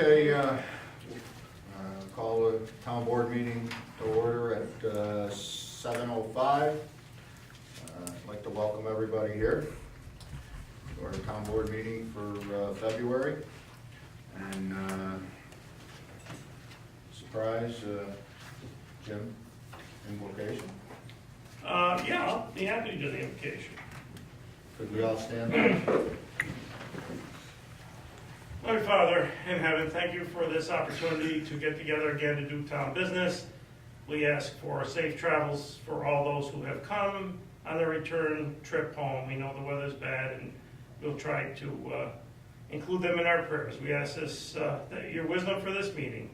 Okay, call the town board meeting to order at 7:05. I'd like to welcome everybody here to our town board meeting for February. And surprise, Jim, invocation. Yeah, I'll be happy to do the invocation. Could we all stand up? My Father in heaven, thank you for this opportunity to get together again to do town business. We ask for safe travels for all those who have come on their return trip home. We know the weather's bad, and we'll try to include them in our prayers. We ask this, your wisdom for this meeting.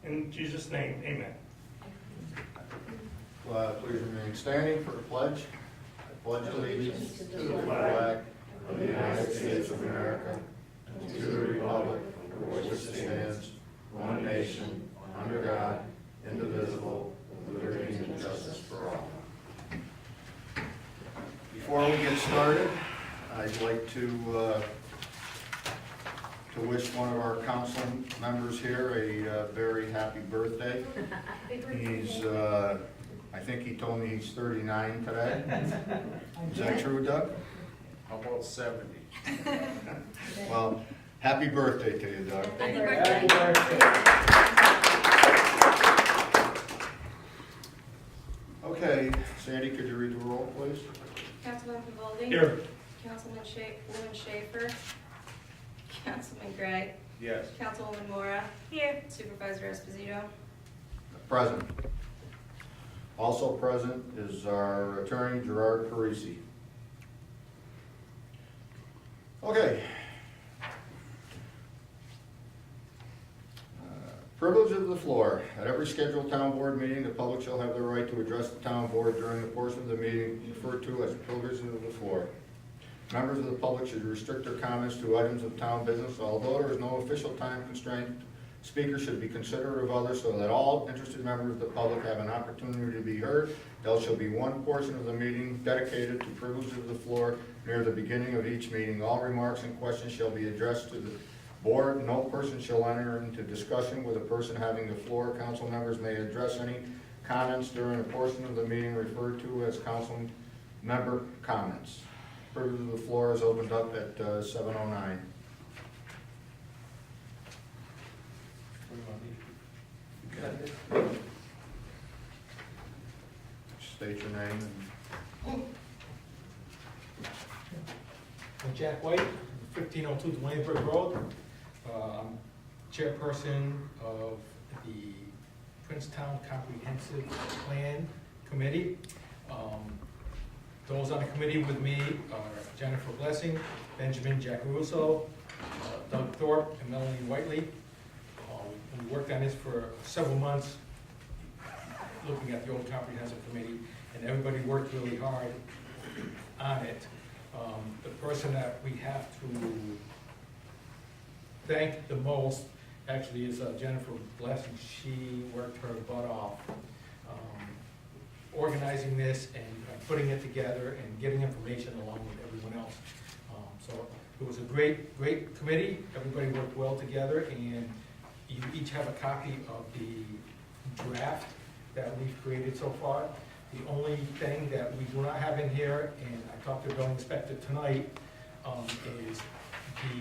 In Jesus' name, amen. Please remain standing for the pledge. I pledge allegiance to the flag of the United States of America and to the republic for which it stands, one nation, under God, indivisible, with liberty and justice for all. Before we get started, I'd like to wish one of our council members here a very happy birthday. He's, I think he told me he's 39 today. Is that true, Doug? How about 70? Well, happy birthday to you, Doug. Happy birthday. Okay, Sandy, could you read the roll, please? Councilman Pavoldi? Here. Councilman Schaefer? Councilman Gray? Yes. Councilwoman Mora? Here. Supervisor Esposito? Present. Also present is our attorney, Gerard Parisi. Okay. Privilege of the floor. At every scheduled town board meeting, the public shall have the right to address the town board during the portion of the meeting referred to as privilege of the floor. Members of the public should restrict their comments to items of town business. Although there is no official time constraint, speakers should be considerate of others so that all interested members of the public have an opportunity to be heard. There shall be one portion of the meeting dedicated to privilege of the floor near the beginning of each meeting. All remarks and questions shall be addressed to the board. No person shall enter into discussion with a person having the floor. Council members may address any comments during a portion of the meeting referred to as council member comments. Privilege of the floor is opened up at 7:09. State your name and I'm Jack White, 1502 Dwaynesburg Road. I'm chairperson of the Princetown Comprehensive Plan Committee. Those on the committee with me are Jennifer Blessing, Benjamin Jacaruso, Doug Thorpe, and Melanie Whiteley. We worked on this for several months, looking at the old comprehensive committee, and everybody worked really hard on it. The person that we have to thank the most actually is Jennifer Blessing. She worked her butt off organizing this and putting it together and getting information along with everyone else. So it was a great committee. Everybody worked well together, and you each have a copy of the draft that we've created so far. The only thing that we do not have in here, and I talked to the building inspector tonight, is the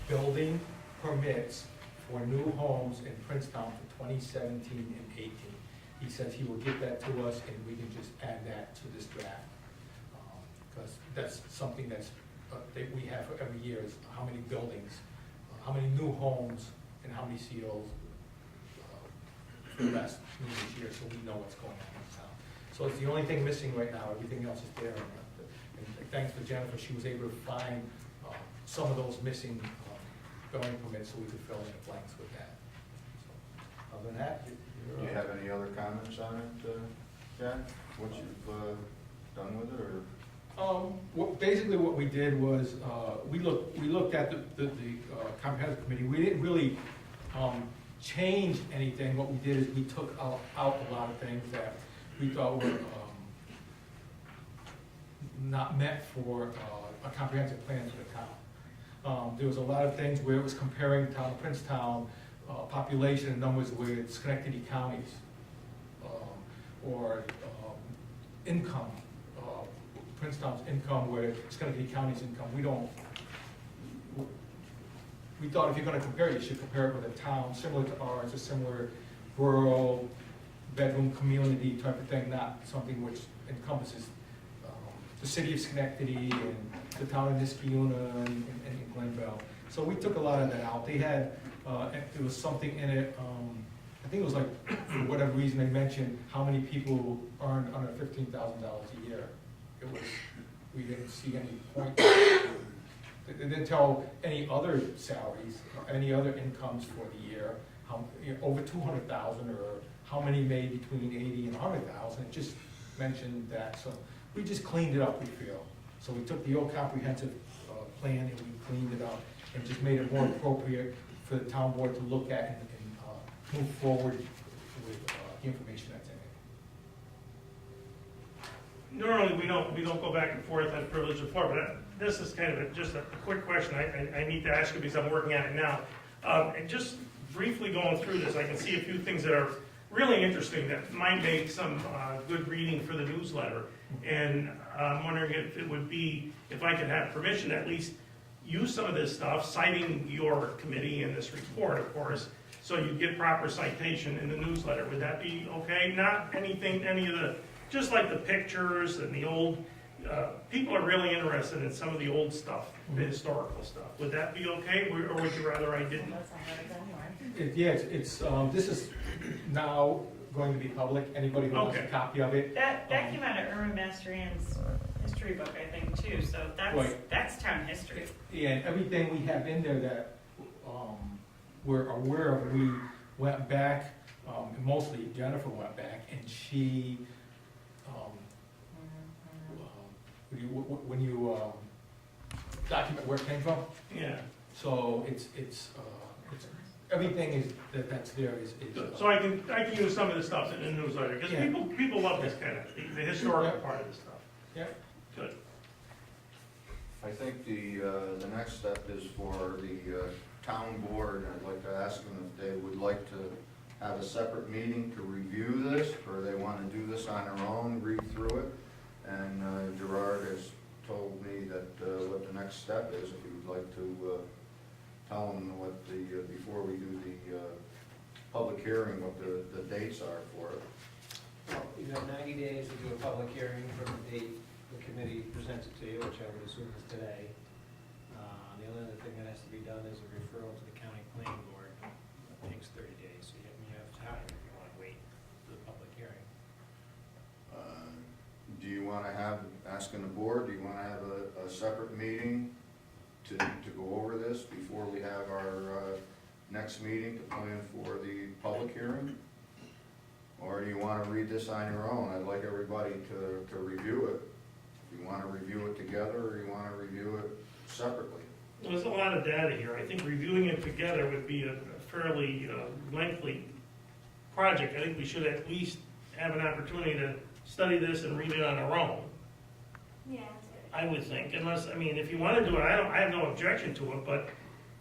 building permits for new homes in Princetown for 2017 and 18. He says he will get that to us, and we can just add that to this draft. Because that's something that we have for every year, is how many buildings, how many new homes, and how many COs for the rest of this year, so we know what's going on in town. So it's the only thing missing right now. Everything else is there. And thanks to Jennifer, she was able to find some of those missing building permits, so we could fill in the blanks with that. So, other than that, do you have any other comments on it, Jack? What you've done with it, or? Basically what we did was, we looked at the comprehensive committee. We didn't really change anything. What we did is we took out a lot of things that we thought were not meant for a comprehensive plan for the town. There was a lot of things where it was comparing the town of Princetown, population and numbers with Schenectady counties, or income, Princetown's income where Schenectady County's income. We thought if you're gonna compare it, you should compare it with a town similar to ours, a similar rural bedroom community type of thing, not something which encompasses the city of Schenectady and the town of Niskayuna and Glenville. So we took a lot of that out. They had, there was something in it, I think it was like, for whatever reason, they mentioned how many people earned under $15,000 a year. It was, we didn't see any point. They didn't tell any other salaries, or any other incomes for the year, how, over 200,000, or how many made between 80 and 100,000. It just mentioned that, so we just cleaned it up, we feel. So we took the old comprehensive plan and we cleaned it up and just made it more appropriate for the town board to look at and move forward with the information that's in it. Normally, we don't go back and forth on privilege of floor, but this is kind of just a quick question I need to ask you because I'm working on it now. And just briefly going through this, I can see a few things that are really interesting that might make some good reading for the newsletter. And I'm wondering if it would be, if I could have permission to at least use some of this stuff, citing your committee in this report, of course, so you get proper citation in the newsletter. Would that be okay? Not anything, any of the, just like the pictures and the old, people are really interested in some of the old stuff, the historical stuff. Would that be okay, or would you rather I didn't? Yeah, it's this is now going to be public. Anybody who wants a copy of it. That came out of Irma Masterian's history book, I think, too, so that's town history. Yeah, and everything we have in there that we're aware of, we went back, mostly Jennifer went back, and she, when you document where it came from, Yeah. so it's everything is that's there is. So I can use some of this stuff in the newsletter, because Yeah. people love this kind of, the historical part of this stuff. Yeah. Good. I think the next step is for the town board. I'd like to ask them if they would like to have a separate meeting to review this, or they want to do this on their own, read through it. And Gerard has told me that what the next step is, if he would like to tell them what before we do the public hearing, what the dates are for it. Well, you have 90 days to do a public hearing from the date the committee presents it to you, which I would assume is today. The only other thing that has to be done is a referral to the county planning board. It takes 30 days, so you have time if you want to wait for the public hearing. Do you want to have, asking the board, do you want to have a separate meeting to go over this before we have our next meeting to plan for the public hearing? Or do you want to read this on your own? I'd like everybody to review it. If you want to review it together, or you want to review it separately. There's a lot of data here. I think reviewing it together would be a fairly lengthy project. I think we should at least have an opportunity to study this and read it on our own. Yeah. I would think, unless, I mean, if you want to do it, I have no objection to it, but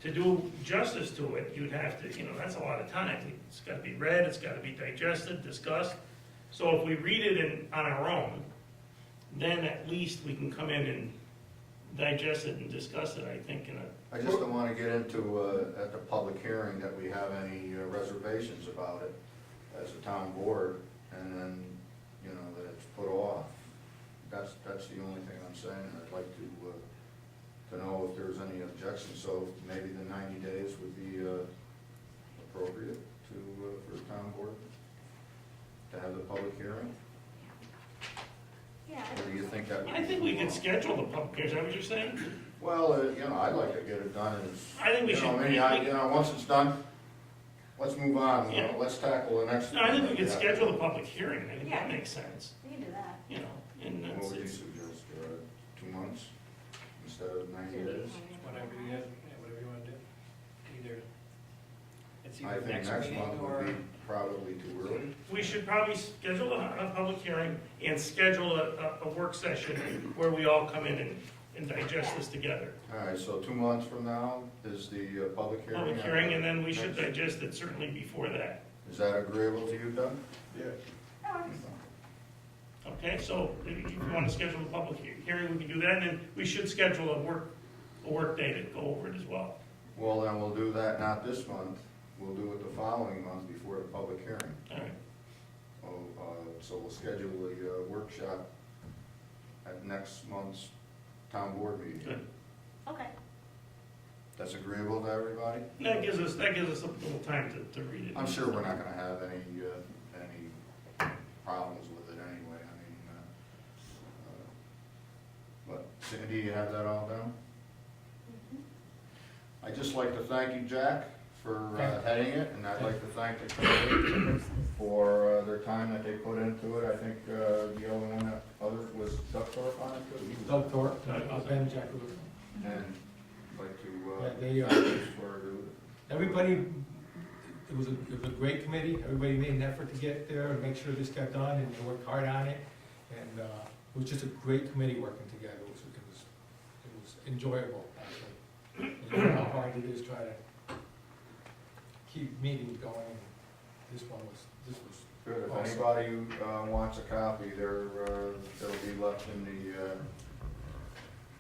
to do justice to it, you'd have to, that's a lot of time. It's got to be read, it's got to be digested, discussed. So if we read it on our own, then at least we can come in and digest it and discuss it, I think, I just don't want to get into, at the public hearing, that we have any reservations about it as a town board, and then, that it's put off. That's the only thing I'm saying. I'd like to know if there's any objections, so maybe the 90 days would be appropriate for the town board to have the public hearing. Yeah. Or do you think that would I think we could schedule the public hearing. Is that what you're saying? Well, I'd like to get it done as, I think we should. once it's done, let's move on. Yeah. Let's tackle the next. No, I think we could Yeah. schedule the public hearing. I think Yeah. that makes sense. We can do that. And What that's would you it. suggest, 2 months instead of 90 days? Whatever you guys, whatever you want to do. Either, it's I either think next next meeting month would or. be probably too early. We should probably schedule a public hearing and schedule a work session where we all come in and digest this together. All right, so 2 months from now is the public hearing? Public hearing, and then we should digest it certainly before that. Is that agreeable to you, Doug? Okay, so if you want to schedule a public hearing, we can do that, and then we should schedule a work day to go over it as well. Well, then we'll do that not this month, we'll do it the following month before the public hearing. All right, So we'll schedule a workshop at next month's town board meeting. good. Okay. That's agreeable to everybody? That gives us a little time to read it. I'm sure we're not gonna have any problems with it anyway, I mean, but Cindy, you have that all down? I'd just like to thank you, Jack, for heading it, and I'd like to thank the committee for their time that they put into it. I think the only one that other was Doug Thorpe on it too. He was- Doug Thorpe, Ben Jack. And I'd like Yeah, to, they, for, everybody, it was a great committee, everybody made an effort to get there and make sure this got done, and they worked hard on it, and it was just a great committee working together, it was enjoyable, actually. You know how hard it is trying to keep meetings going, and this was good, if Awesome. anybody who wants a copy, they'll be left in the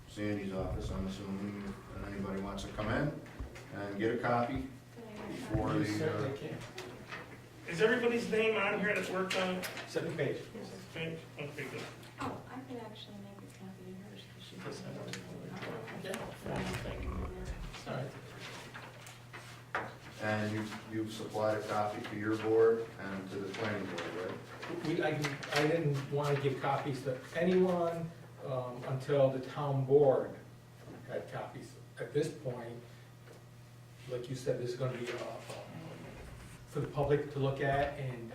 Sandy's office, I'm assuming, if anybody wants to come in and get a copy before You the, certainly can. Is everybody's name on here that worked on it? Second page. Okay, good. Oh, I could actually make a copy of hers, because she Yes, I doesn't. Thank you. All right. and you've supplied a copy to your board and to the planning board, right? I didn't want to give copies to anyone until the town board had copies. At this point, like you said, this is gonna be for the public to look at, and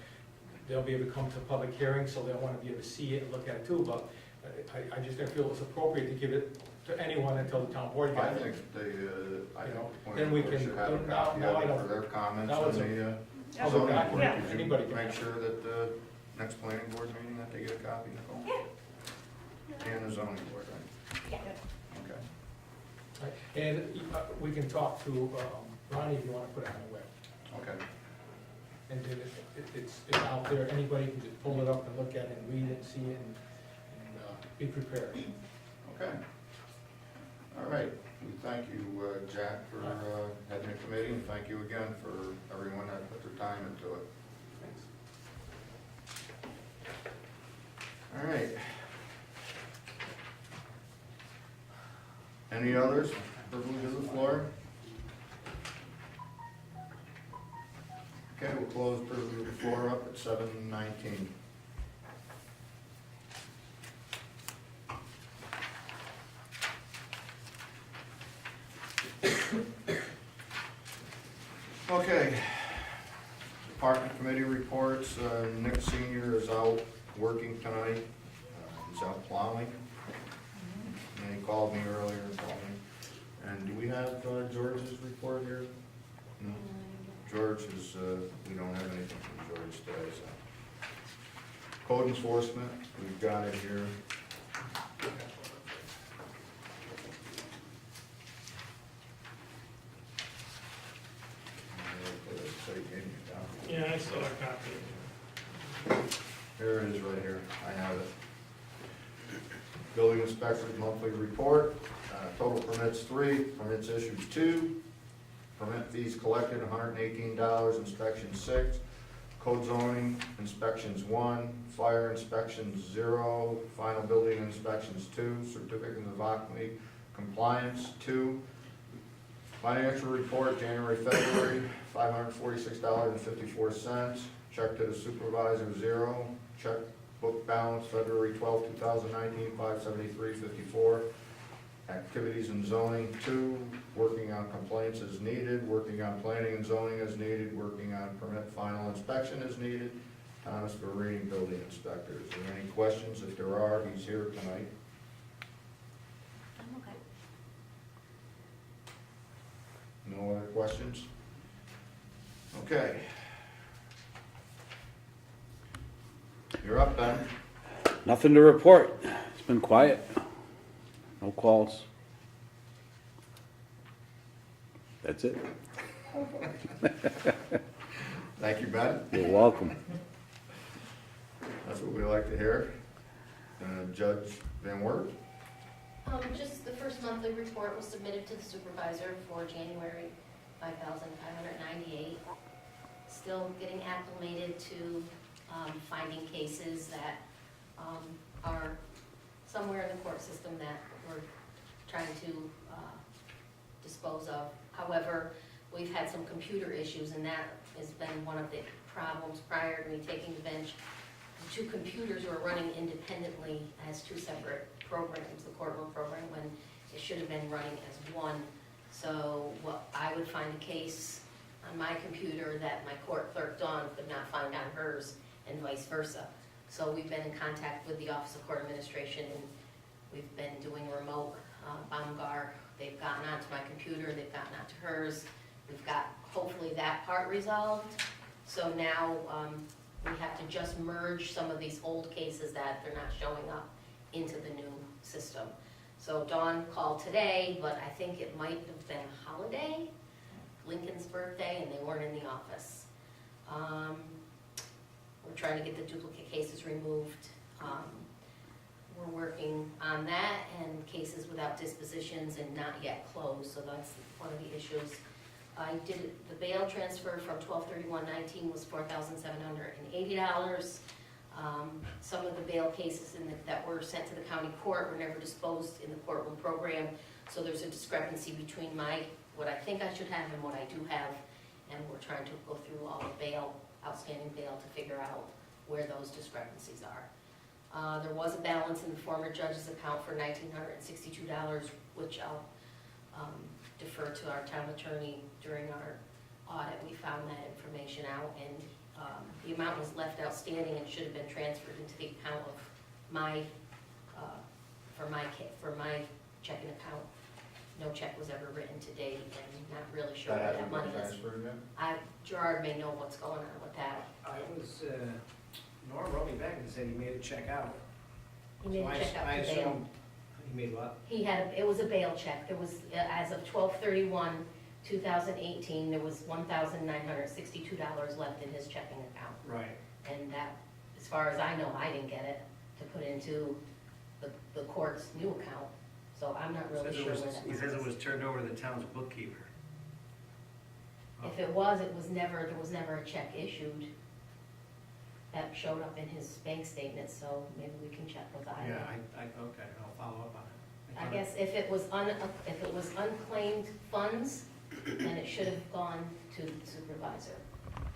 they'll be able to come to public hearing, so they'll wanna be able to see it and look at it too, but I just didn't feel it was appropriate to give it to anyone until the town board I got it. think I think the then planning we board can- should have a now- copy now I of it don't- for their comments now on it's a- the Oh, zoning yeah, board. yeah, Could you anybody can make have it. sure that the next planning board meeting that they get a copy, Nicole? Yeah. And the zoning board, right? Yeah. Okay. Right, and we can talk to Ronnie if you wanna put it on the web. Okay. And then it's out there, anybody can just pull it up and look at it and read it, see it, and be prepared. Okay. All right. We thank you, Jack, for heading the committee, and thank you again for everyone that put their time into it. All right. Any others? Privilege of the floor? Okay, we'll close privilege of the floor up at 7:19. Okay. Department committee reports, Nick Senior is out working tonight, he's out plowing. And he called me earlier and told me. And do we have George's report here? No? George is, we don't have anything from George today, so. Code enforcement, we've got it here. Yeah, I saw a copy. Here it is right here, I have it. Building inspector's monthly report, total permits 3, permits issued 2, permit fees collected $118, inspections 6, code zoning inspections 1, fire inspections 0, final building inspections 2, certificate of occupancy compliance 2, financial report January, February, $546.54, check to the supervisor 0, check book balance February 12, 2019, $573.54. Activities and zoning 2, working on complaints as needed, working on planning and zoning as needed, working on permit final inspection as needed. Thomas Barini, building inspector. Is there any questions? If there are, he's here tonight. I'm okay. No other questions? Okay. You're up, Ben. Nothing to report. It's been quiet. No calls? That's it? Thank you, Ben. You're welcome. That's what we like to hear. Judge Van Wert? Just the first monthly report was submitted to the supervisor for January, 5,598. Still getting acclimated to finding cases that are somewhere in the court system that we're trying to dispose of. However, we've had some computer issues, and that has been one of the problems prior to me taking the bench. The two computers were running independently as two separate programs, the courtroom program, when it should have been running as one. So I would find a case on my computer that my court clerk Dawn could not find on hers, and vice versa. So we've been in contact with the Office of Court Administration, and we've been doing remote BOMGAR. They've gotten onto my computer, they've gotten onto hers. We've got hopefully that part resolved. So now we have to just merge some of these old cases that they're not showing up into the new system. So Dawn called today, but I think it might have been a holiday, Lincoln's birthday, and they weren't in the office. We're trying to get the duplicate cases removed. We're working on that, and cases without dispositions and not yet closed, so that's one of the issues. I did, the bail transfer from 12/31/19 was $4,780. Some of the bail cases that were sent to the county court were never disposed in the courtroom program, so there's a discrepancy between what I think I should have and what I do have, and we're trying to go through all the outstanding bail to figure out where those discrepancies are. There was a balance in the former judge's account for $1,962, which I'll defer to our town attorney. During our audit, we found that information out, and the amount was left outstanding and should have been transferred into the account of for my checking account. No check was ever written to date, and not really sure where that money is. Gerard may know what's going on with that. I was, Norm wrote me back and said he made a check out. He made So a check out I for bail. assumed he made what? It was a bail check. There was, as of 12/31/2018, there was $1,962 left in his checking account. Right. And that, as far as I know, I didn't get it to put into the court's new account. So I'm not really sure where that He says it was. was turned over to the town's bookkeeper. If there was never a check issued that showed up in his bank statement, so maybe we can check with that. Yeah, okay, I'll follow up on it. I guess if it was unclaimed funds, then it should have gone to the supervisor.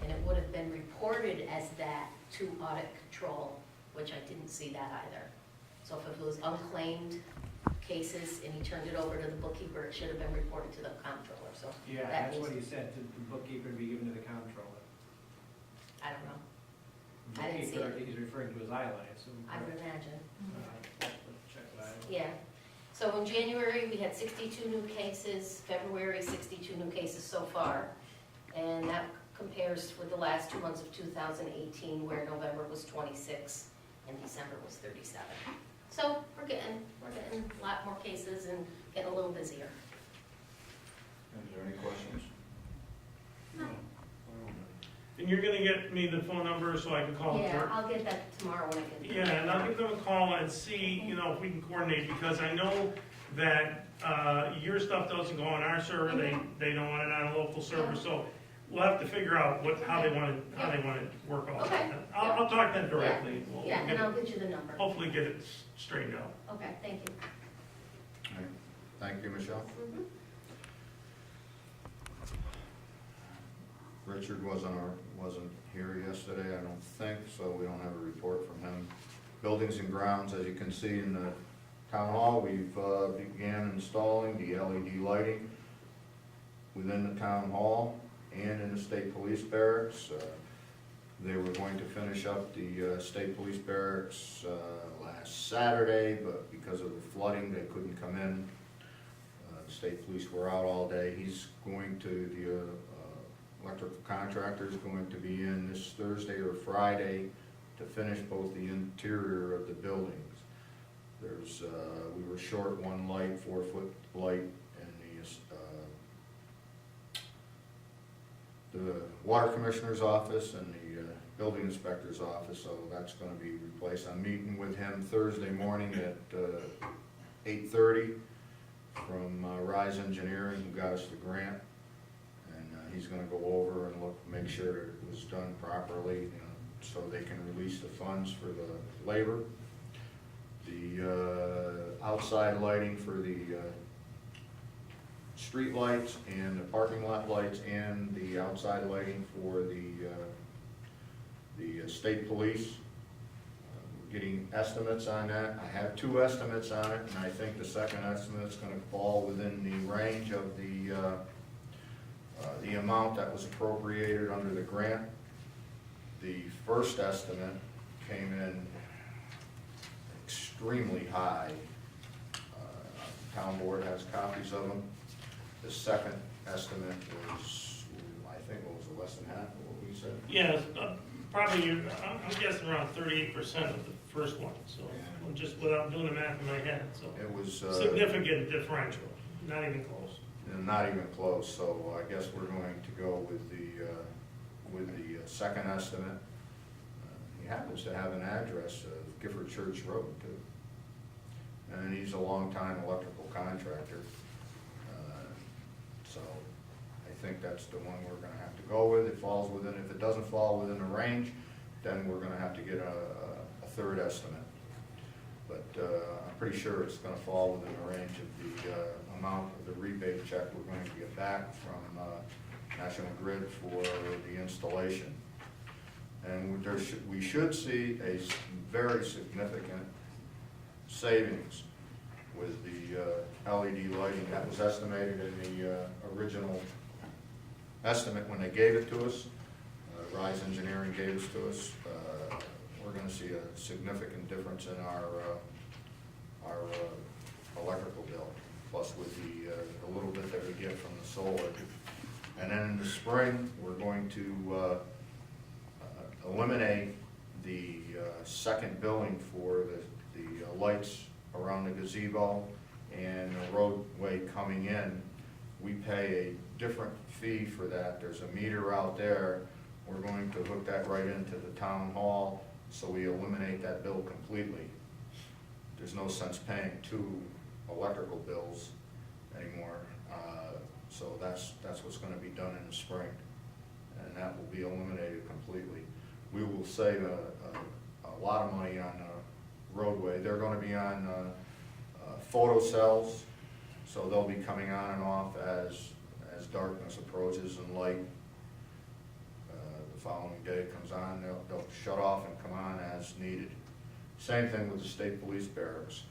And it would have been reported as that to audit control, which I didn't see that either. So if it was unclaimed cases and he turned it over to the bookkeeper, it should have been reported to the comptroller, so. Yeah, that that's needs- what he said, to the bookkeeper to be given to the comptroller. I don't know, I didn't see Bookkeeper, it. he's referring to his ILA, I assume. I would imagine. Check that. Yeah, so in January, we had 62 new cases, February, 62 new cases so far. And that compares with the last 2 months of 2018, where November was 26 and December was 37. So we're getting a lot more cases and getting a little busier. Is there any questions? No. And you're gonna get me the phone number so I can call the Yeah, clerk? I'll get that tomorrow when I get. Yeah, and I'll give them a call and see, if we can coordinate, because I know that, your stuff doesn't go on our server, they don't want it on a local server, so we'll have to figure out how they want to work all Okay. that. I'll talk to them directly. We'll Yeah, get and I'll it- get you the number. Hopefully get it straightened out. Okay, thank you. All right. Thank you, Michelle. Mhm. Richard wasn't here yesterday, I don't think, so we don't have a report from him. Buildings and grounds, as you can see in the town hall, we've began installing the LED lighting within the town hall and in the state police barracks. They were going to finish up the state police barracks last Saturday, but because of the flooding, they couldn't come in. The state police were out all day. He's going to, the electrical contractor is going to be in this Thursday or Friday to finish both the interior of the buildings. There's, we were short one light, 4-foot light in the water commissioner's office and the building inspector's office, so that's gonna be replaced. I'm meeting with him Thursday morning at 8:30 from Rise Engineering, who got us the grant. And he's gonna go over and look, make sure it was done properly, you know, so they can release the funds for the labor. The outside lighting for the street lights and the parking lot lights and the outside lighting for the state police. We're getting estimates on that. I have 2 estimates on it, and I think the second estimate's gonna fall within the range of the amount that was appropriated under the grant. The first estimate came in extremely high. Town board has copies of them. The second estimate was, I think, what was it, less than half of what we said? Yeah, probably, I'm guessing around 38% of the first one, so, just without doing the math in my head, so. It was, Significant differential, not even close. not even close, so I guess we're going to go with the second estimate. He happens to have an address of Gifford Church Road, too. And he's a longtime electrical contractor. So I think that's the one we're gonna have to go with. It falls within, if it doesn't fall within the range, then we're gonna have to get a third estimate. But I'm pretty sure it's gonna fall within the range of the amount of the rebate check we're going to get back from National Grid for the installation. And we should see a very significant savings with the LED lighting. That was estimated in the original estimate when they gave it to us. Rise Engineering gave it to us. We're gonna see a significant difference in our electrical bill, plus with the little bit that we get from the solar. And then in the spring, we're going to eliminate the second billing for the lights around the gazebo and the roadway coming in. We pay a different fee for that. There's a meter out there. We're going to hook that right into the town hall, so we eliminate that bill completely. There's no sense paying 2 electrical bills anymore. So that's what's gonna be done in the spring, and that will be eliminated completely. We will save a lot of money on roadway. They're gonna be on photo cells, so they'll be coming on and off as darkness approaches and light. The following day it comes on, they'll shut off and come on as needed. Same thing with the state police barracks.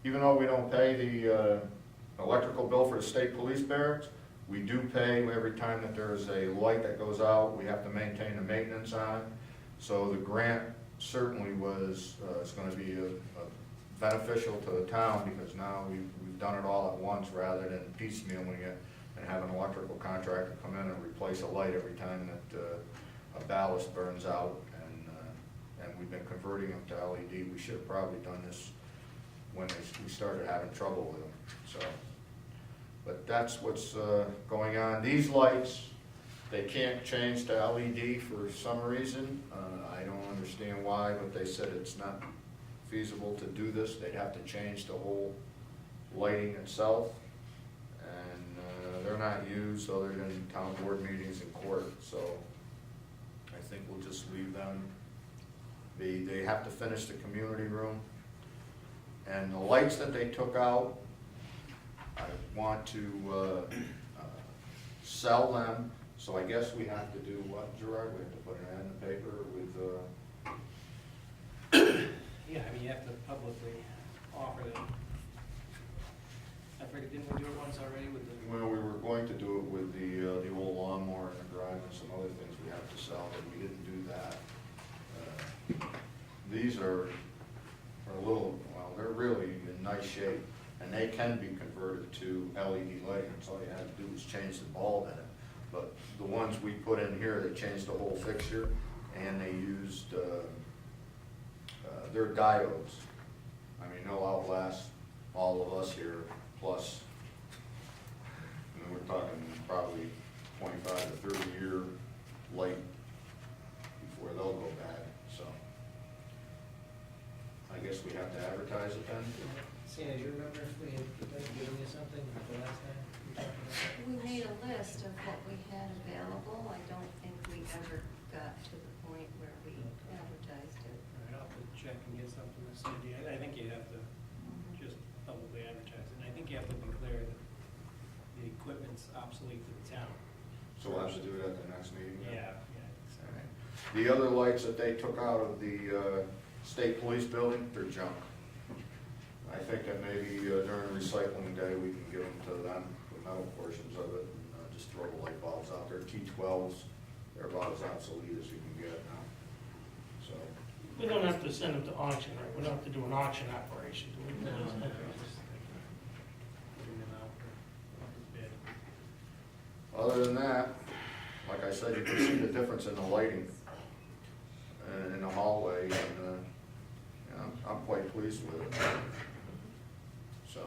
Even though we don't pay the electrical bill for the state police barracks, we do pay every time that there's a light that goes out. We have to maintain the maintenance on it. So the grant certainly was, it's gonna be beneficial to the town, because now we've done it all at once rather than piecemealing it and have an electrical contractor come in and replace a light every time that a ballast burns out. And we've been converting them to LED. We should have probably done this when we started having trouble with them. So, but that's what's going on. These lights, they can't change to LED for some reason. I don't understand why, but they said it's not feasible to do this. They'd have to change the whole lighting itself. And they're not used other than town board meetings and court. So I think we'll just leave them. They have to finish the community room. And the lights that they took out, I want to sell them. So I guess we have to do what, Gerard? We have to put an ad in the paper with, Yeah, I mean, you have to publicly offer them. I forget, didn't we do it once already with the? well, we were going to do it with the old lawnmower in the garage and some other things we have to sell, but we didn't do that. These are a little, well, they're really in nice shape, and they can be converted to LED lighting. So all you have to do is change the bulb in it. But the ones we put in here, they changed the whole fixture, and they used, they're diodes. I mean, they'll outlast all of us here, plus, I mean, we're talking probably 25 to 30-year light before they'll go bad, so. I guess we have to advertise it then? Sandy, do you remember if we had given you something the last time we talked about that? We made a list of what we had available. I don't think we ever got to the point where we advertised it. All right, I'll have to check and get something to Sandy. I think you have to just publicly advertise it. And I think you have to be clear that the equipment's obsolete to the town. So we'll have to do it at the next meeting? then? Yeah, I think so. All right. The other lights that they took out of the state police building, they're junk. I think that maybe during recycling day, we can give them to them, the metal portions of it, and just throw the light bulbs out there. T12s, they're about as obsolete as you can get now. So, We don't have to send them to auction, right? We don't have to do an auction operation, do we? No, Okay. just putting them out for bid. other than that, like I said, you can see the difference in the lighting in the hallway, and I'm quite pleased with it. So,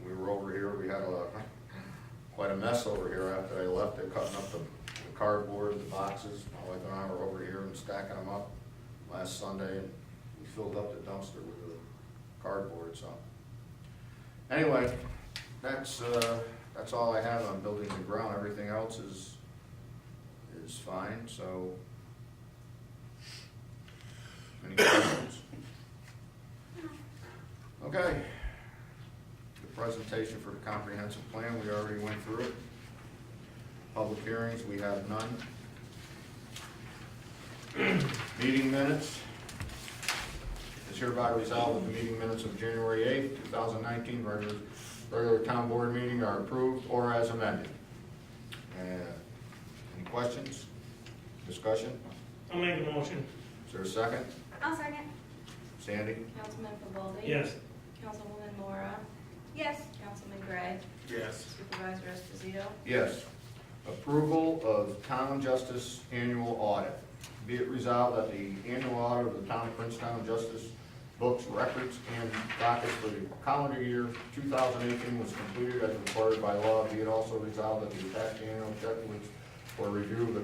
we were over here, we had quite a mess over here after I left. They're cutting up the cardboard, the boxes. My wife and I were over here and stacking them up last Sunday, and we filled up the dumpster with the cardboard, so. Anyway, that's all I have on buildings and ground. Everything else is fine, so. Any questions? Okay. The presentation for the comprehensive plan, we already went through it. Public hearings, we have none. Meeting minutes. Is hereby resolved that the meeting minutes of January 8th, 2019, regular town board meeting are approved or as amended. Any questions? Discussion? I'll make a motion. Is there a second? I'll second. Sandy? Councilman Pavoldi? Yes. Councilwoman Mora? Yes. Councilman Gray? Yes. Supervisor Esposito? Yes. Approval of town justice annual audit. Be it resolved that the annual audit of the town of Princetown justice books, records, and dockets for the calendar year 2018 was completed as required by law. Be it also resolved that the attached annual checklist for review of the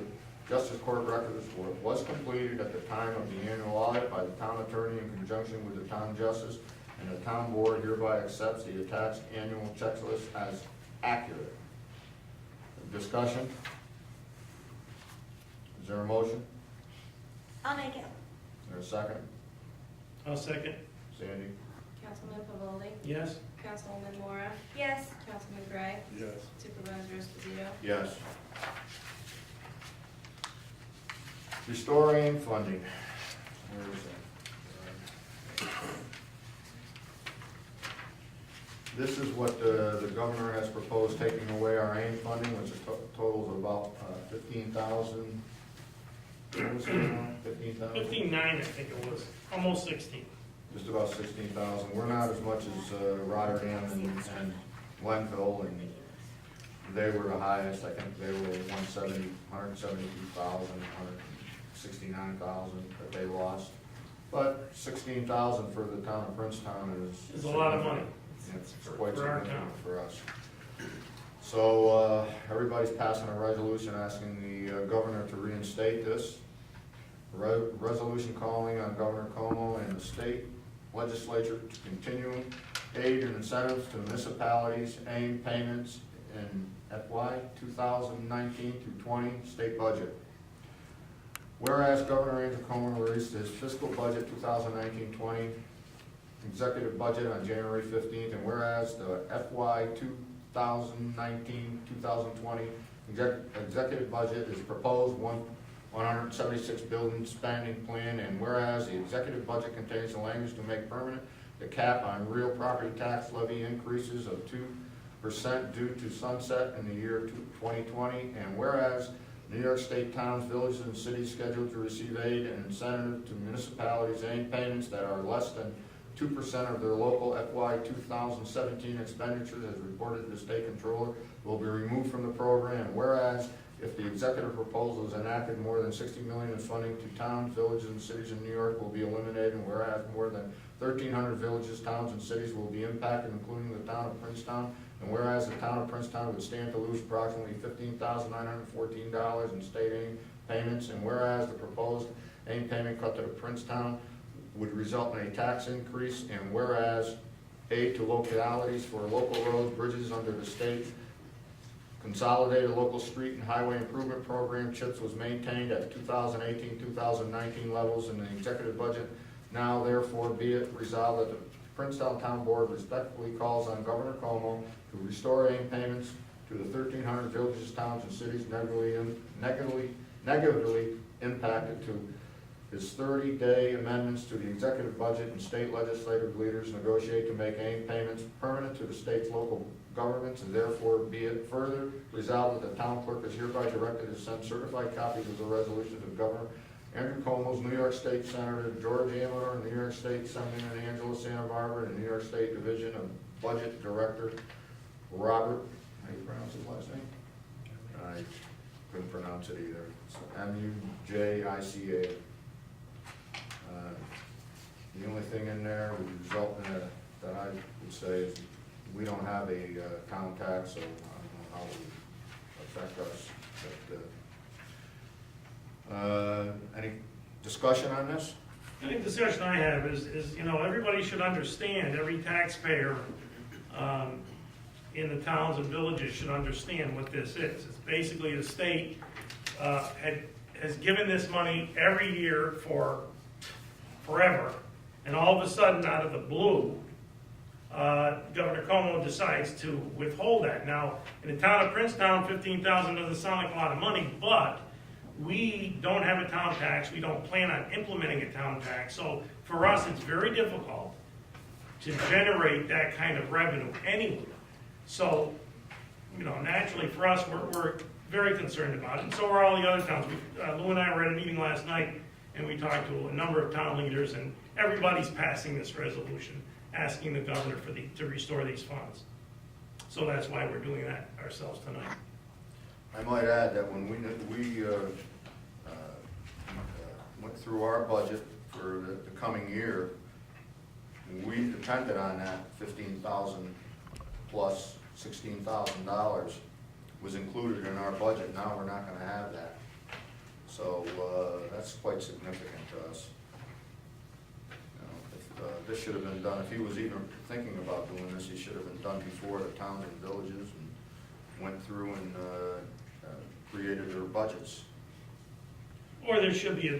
justice court records was completed at the time of the annual audit by the town attorney in conjunction with the town justice, and the town board hereby accepts the attached annual checklist as accurate. Discussion? Is there a motion? I'll make it. Is there a second? I'll second. Sandy? Councilman Pavoldi? Yes. Councilwoman Mora? Yes. Councilman Gray? Yes. Supervisor Esposito? Yes. Restoring funding. Where is that? This is what the governor has proposed, taking away our AIM funding, which is totals of about 15,000. What was it now? 15,000? 15.9, I think it was, almost 16. Just about 16,000. We're not as much as Rotterdam and Glenville, and they were the highest. I think they were 172,000, 169,000 that they lost. But 16,000 for the town of Princetown is. It's a lot of money. It's quite For our significant town. for us. So, everybody's passing a resolution asking the governor to reinstate this. Resolution calling on Governor Como and the state legislature to continue aid and incentives to municipalities, AIM payments in FY 2019-20 state budget. Whereas Governor Andrew Como released his fiscal budget 2019-20 executive budget on January 15th, and whereas the FY 2019-2020 executive budget is proposed 176 billion spending plan, and whereas the executive budget contains the language to make permanent the cap on real property tax levy increases of 2% due to sunset in the year 2020, and whereas New York State towns, villages, and cities scheduled to receive aid and incentive to municipalities' aid payments that are less than 2% of their local FY 2017 expenditures as reported to the state controller will be removed from the program. Whereas if the executive proposal is enacted, more than $60 million in funding to towns, villages, and cities in New York will be eliminated. And whereas more than 1,300 villages, towns, and cities will be impacted, including the town of Princetown. And whereas the town of Princetown would stand to lose approximately $15,914 in state aid payments, and whereas the proposed aid payment cut to Princetown would result in a tax increase, and whereas aid to localities for local roads, bridges under the state Consolidated Local Street and Highway Improvement Program, CHIPS, was maintained at 2018-2019 levels in the executive budget. Now therefore be it resolved that the Princetown Town Board respectfully calls on Governor Cuomo to restore aid payments to the 1,300 villages, towns, and cities negatively impacted to his 30-day amendments to the executive budget, and state legislative leaders negotiate to make aid payments permanent to the state's local governments, and therefore be it further resolved that the town clerk is hereby directed to send certified copies of the resolution to Governor Andrew Cuomo's New York State Senator George Amador, New York State Assemblyman Angela Santa Barbara, and New York State Division of Budget Director Robert, how do you pronounce his last name? I couldn't pronounce it either. It's Mujica. The only thing in there would result in that I would say is we don't have a town tax, so I don't know how it would affect us. But, any discussion on this? I think the discussion I have is, you know, everybody should understand, every taxpayer in the towns and villages should understand what this is. It's basically the state has given this money every year for forever, and all of a sudden, out of the blue, Governor Cuomo decides to withhold that. Now, in the town of Princetown, $15,000 doesn't sound like a lot of money, but we don't have a town tax. We don't plan on implementing a town tax. So for us, it's very difficult to generate that kind of revenue anywhere. So, you know, naturally for us, we're very concerned about it, and so are all the other towns. Lou and I were at a meeting last night, and we talked to a number of town leaders, and everybody's passing this resolution, asking the governor to restore these funds. So that's why we're doing that ourselves tonight. I might add that when we went through our budget for the coming year, we depended on that $15,000 plus $16,000 was included in our budget. Now we're not going to have that. So that's quite significant to us. This should have been done, if he was even thinking about doing this, he should have been done before the towns and villages and went through and created their budgets. Or there should be a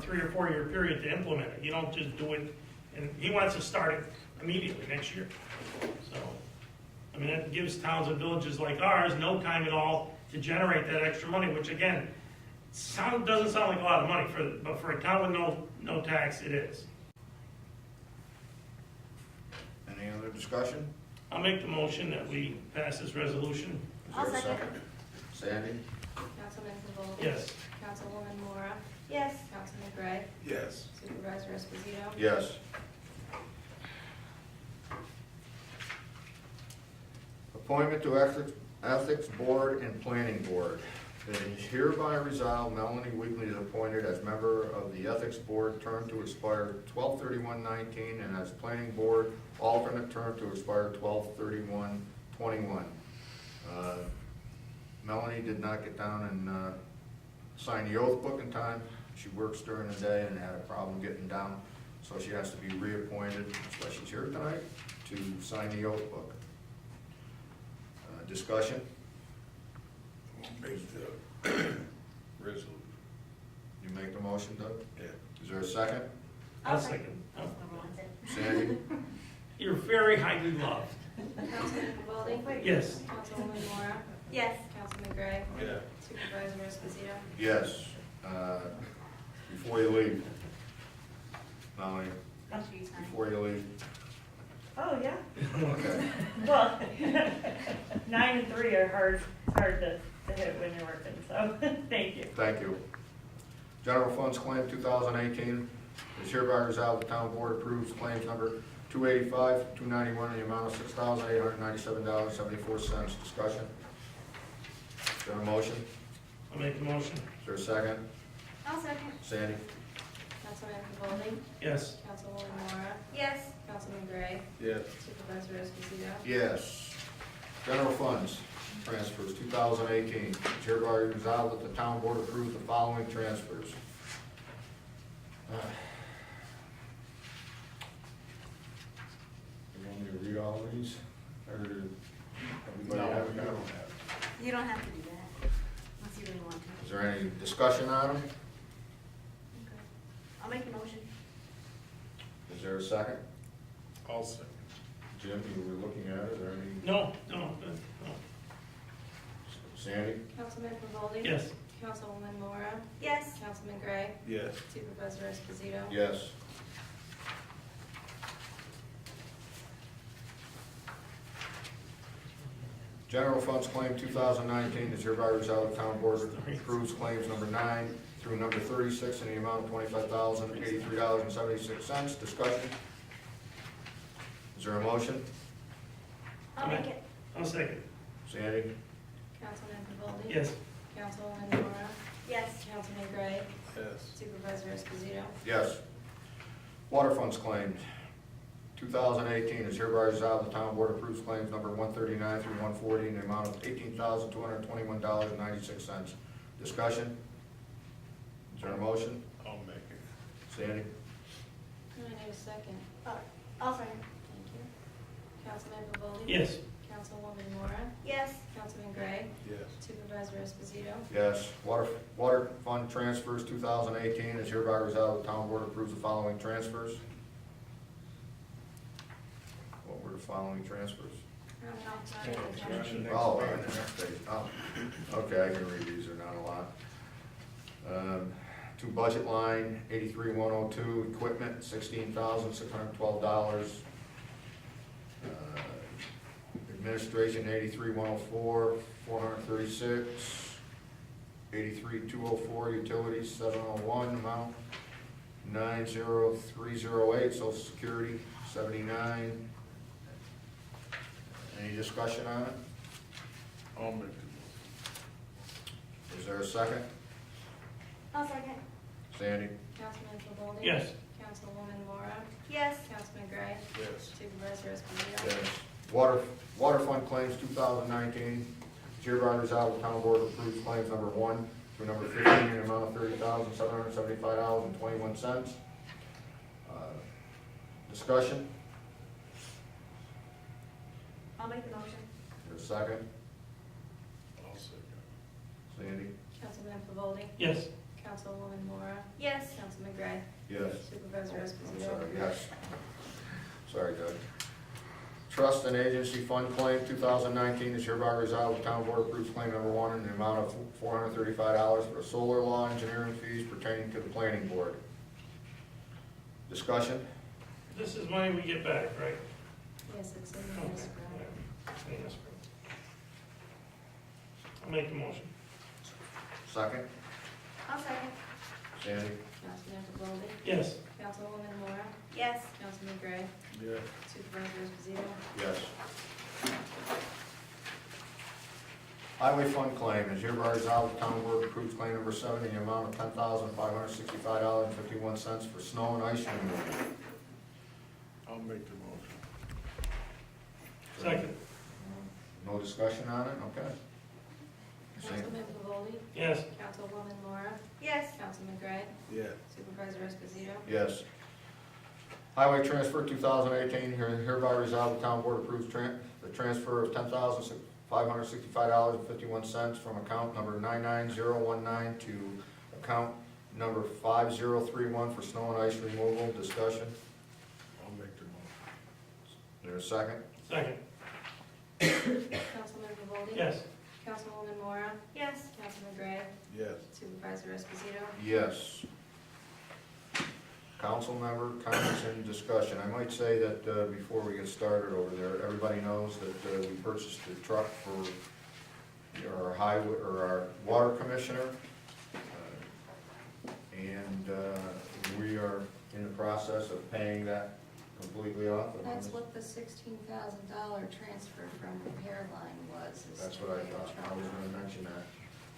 3 or 4 year period to implement it. You don't just do it, and he wants to start it immediately next year. So, I mean, that gives towns and villages like ours no time at all to generate that extra money, which again, doesn't sound like a lot of money, but for a town with no tax, it is. Any other discussion? I'll make the motion that we pass this resolution. Is there a I'll second. Sandy? Councilman Pavolli? Yes. Councilwoman Mora? Yes. Councilman Gray? Yes. Supervisor Esposito? Yes. Appointment to Ethics Board and Planning Board. It is hereby resolved Melanie Weekly is appointed as member of the Ethics Board, term to expire 12/31/19, and as Planning Board alternate, term to expire 12/31/21. Melanie did not get down and sign the oath book in time. She works during the day and had a problem getting down, so she has to be reappointed. That's why she's here tonight, to sign the oath book. Discussion? Make the resolution. You make the motion, Doug? Yeah. Is there a second? I'll second. Sandy? You're very highly loved. Councilman Pavolli? Yes. Councilwoman Mora? Yes. Councilman Gray? Yeah. Supervisor Esposito? Yes. Before you leave, Melanie, before you leave, Oh, yeah. okay. Well, 9 and 3 are hard to hit when you're working, so thank you. Thank you. General Funds Claim 2018 is hereby resolved, the town board approves claims number 285, 291 in the amount of $6,897.74. Discussion? Is there a motion? I'll make the motion. Is there a second? I'll second. Sandy? Councilman Convaldi, Yes. Councilwoman Mora, Yes. Councilman Gray, Yes. Supervisor Esposito. Yes. General funds transfers 2018. It's hereby resolved that the town board approves the following transfers. You want me to read all these? Or do everybody have a copy? You don't have to do that, unless you really want to. Is there any discussion on them? Okay. I'll make a motion. Is there a second? I'll second. Jim, you were looking at it, is there any? No, no. Sandy? Councilman Convaldi, Yes. Councilwoman Mora, Yes. Councilman Gray, Yes. Supervisor Esposito. Yes. General funds claim 2019 is hereby resolved, the town board approves claims number 9 through number 36 in the amount of $25,083.76. Discussion? Is there a motion? I'll make it. I'll second. Sandy? Councilman Convaldi, Yes. Councilwoman Mora, Yes. Councilman Gray, Yes. Supervisor Esposito. Yes. Water funds claimed 2018 is hereby resolved, the town board approves claims number 139 through 140 in the amount of $18,221.96. Discussion? Is there a motion? I'll make it. Sandy? I need a second. I'll second. Thank you. Councilman Convaldi, Yes. Councilwoman Mora, Yes. Councilman Gray, Yes. Supervisor Esposito. Yes. Water fund transfers 2018 is hereby resolved, the town board approves the following transfers. What were the following transfers? Oh, on the next page. Oh, okay, I can read these, they're not a lot. To budget line, 83,102, equipment, $16,612. Administration, 83,104, 436. 83,204, utilities, 701 amount. 90308, social security, 79. Any discussion on it? I'll make the motion. Is there a second? I'll second. Sandy? Councilman Convaldi, Yes. Councilwoman Mora, Yes. Councilman Gray, Yes. Supervisor Esposito. Yes. Water fund claims 2019. It's hereby resolved, the town board approves claims number 1 through number 15 in the amount of $30,775.21. Discussion? I'll make the motion. Is there a second? I'll second. Sandy? Councilman Convaldi, Yes. Councilwoman Mora, Yes. Councilman Gray, Yes. Supervisor I'm Esposito. sorry, yes. Sorry, Doug. Trust and agency fund claim 2019 is hereby resolved, the town board approves claim number 1 in the amount of $435 for solar law engineering fees pertaining to the planning board. Discussion? This is money we get back, right? Yes, it's in the Okay. escrow. Yes. I'll make the motion. Second? I'll second. Sandy? Councilman Convaldi, Yes. Councilwoman Mora, Yes. Councilman Gray, Yes. Supervisor Esposito. Yes. Highway fund claim is hereby resolved, the town board approves claim number 7 in the amount of $10,565.51 for snow and ice removal. I'll make the motion. Second. No discussion on it? Okay. Sandy? Councilman Convaldi, Yes. Councilwoman Mora, Yes. Councilman Gray, Yes. Supervisor Esposito. Yes. Highway transfer 2018, hereby resolved, the town board approves the transfer of $10,565.51 from account number 99019 to account number 5031 for snow and ice removal. Discussion? I'll make the motion. Is there a second? Second. Councilman Convaldi, Yes. Councilwoman Mora, Yes. Councilman Gray, Yes. Supervisor Esposito. Yes. Council member comments and discussion. I might say that before we get started over there, everybody knows that we purchased a truck for our highway, or our water commissioner. And we are in the process of paying that completely off. That's what the $16,000 transfer from repair line was. is That's to what I pay the thought. truck I was off. gonna mention that.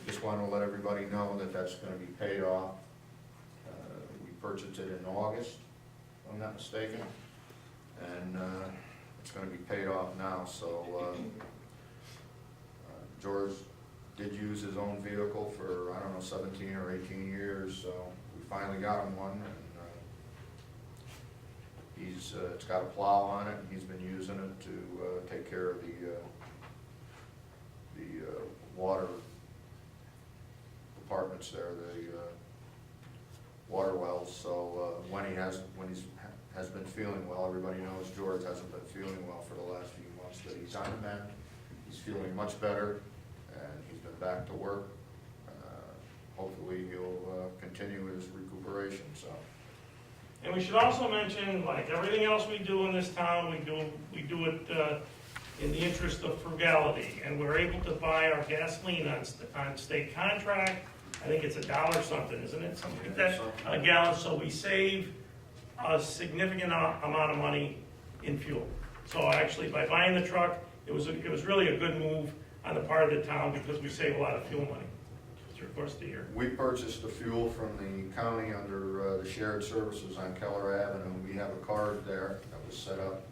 Just want to let everybody know that that's gonna be paid off. We purchased it in August, if I'm not mistaken. And it's gonna be paid off now, so George did use his own vehicle for, I don't know, 17 or 18 years, so we finally got him one, and it's got a plow on it, and he's been using it to take care of the water departments there, the water wells. So when he's been feeling well, everybody knows George hasn't been feeling well for the last few months, but he's on the mend. He's feeling much better, and he's been back to work. Hopefully he'll continue his recuperation, so. And we should also mention, like everything else we do in this town, we do it in the interest of frugality. And we're able to buy our gasoline on state contract. I think it's $1 something, isn't it? Something like that, a gallon. So we save a significant amount of money in fuel. So actually, by buying the truck, it was really a good move on the part of the town because we save a lot of fuel money through the course of the year. We purchased the fuel from the county under the shared services on Keller Avenue. We have a card there that was set up.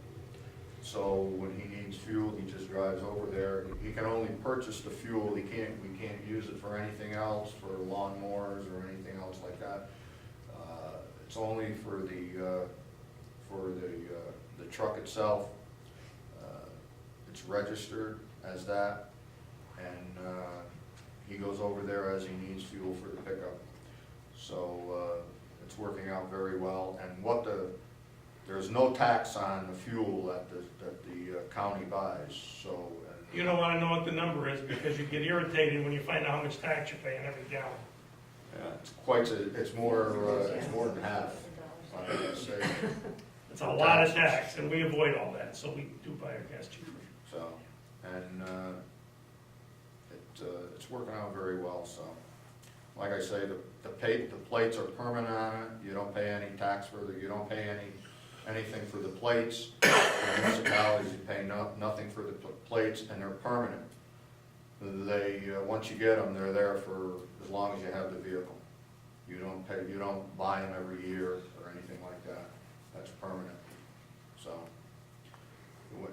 So when he needs fuel, he just drives over there. He can only purchase the fuel. We can't use it for anything else, for lawnmowers or anything else like that. It's only for the truck itself. It's registered as that, and he goes over there as he needs fuel for the pickup. So it's working out very well. And there's no tax on the fuel that the county buys. So You don't want to know what the number is because you get irritated when you find out how much tax you're paying every gallon. yeah, it's more than half. I would say. It's a lot of tax, and we avoid all that, so we do buy our gas cheaper. So, and it's working out very well. So, like I say, the plates are permanent on it. You don't pay any tax for you don't pay anything for the plates. For municipalities, you pay nothing for the plates, and they're permanent. Once you get them, they're there for as long as you have the vehicle. You don't buy them every year or anything like that. That's permanent. So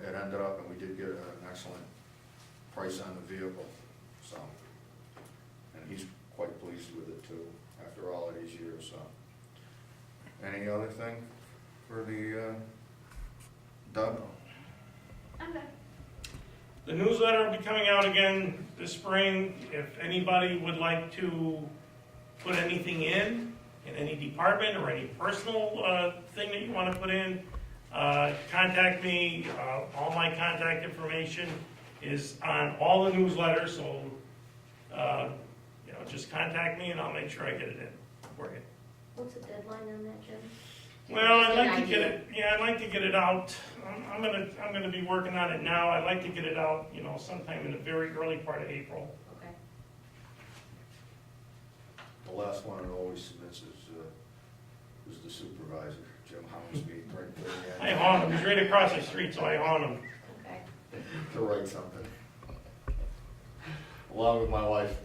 it ended up, and we did get an excellent price on the vehicle. So, and he's quite pleased with it too, after all of these years. So, any other thing for the Doug? Okay. The newsletter will be coming out again this spring. If anybody would like to put anything in any department or any personal thing that you want to put in, contact me. All my contact information is on all the newsletters, so just contact me and I'll make sure I get it in for you. What's the deadline on that, Jim? Well, I'd like to get it. Yeah, I'd like to get it out. I'm gonna be working on it now. I'd like to get it out, sometime in the very early part of April. Okay. The last one it always submits is the supervisor, Jim Hounsby, right there. I haunt him. He's right across the street, so I haunt him. Okay. To write something. Along with my wife.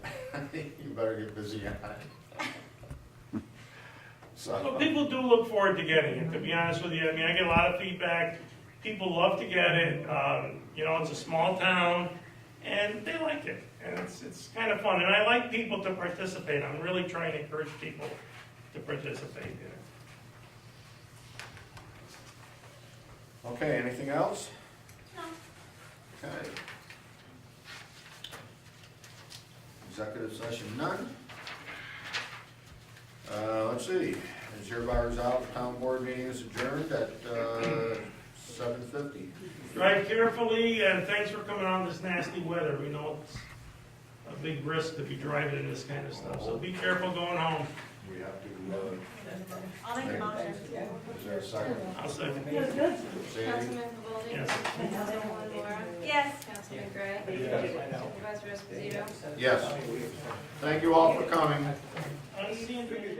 You better get busy on it. Well, people do look forward to getting it, to be honest with you. I mean, I get a lot of feedback. People love to get it. It's a small town, and they like it. And it's kind of fun. And I like people to participate. I'm really trying to encourage people to participate in it. Okay, anything else? No. Okay. Executive session, none. Let's see, is hereby resolved, the town board meeting is adjourned at 7:50. Drive carefully, and thanks for coming on this nasty weather. We know it's a big risk to be driving in this kind of stuff, so be careful going home. We have to, I'll make a motion. is there a second? I'll say. Sandy? Councilman Cavalli? Yes. Councilwoman Laura? Yes. Councilman Gray? Supervisor Esposito? Yes. Thank you all for coming. I'll see you in 3 days.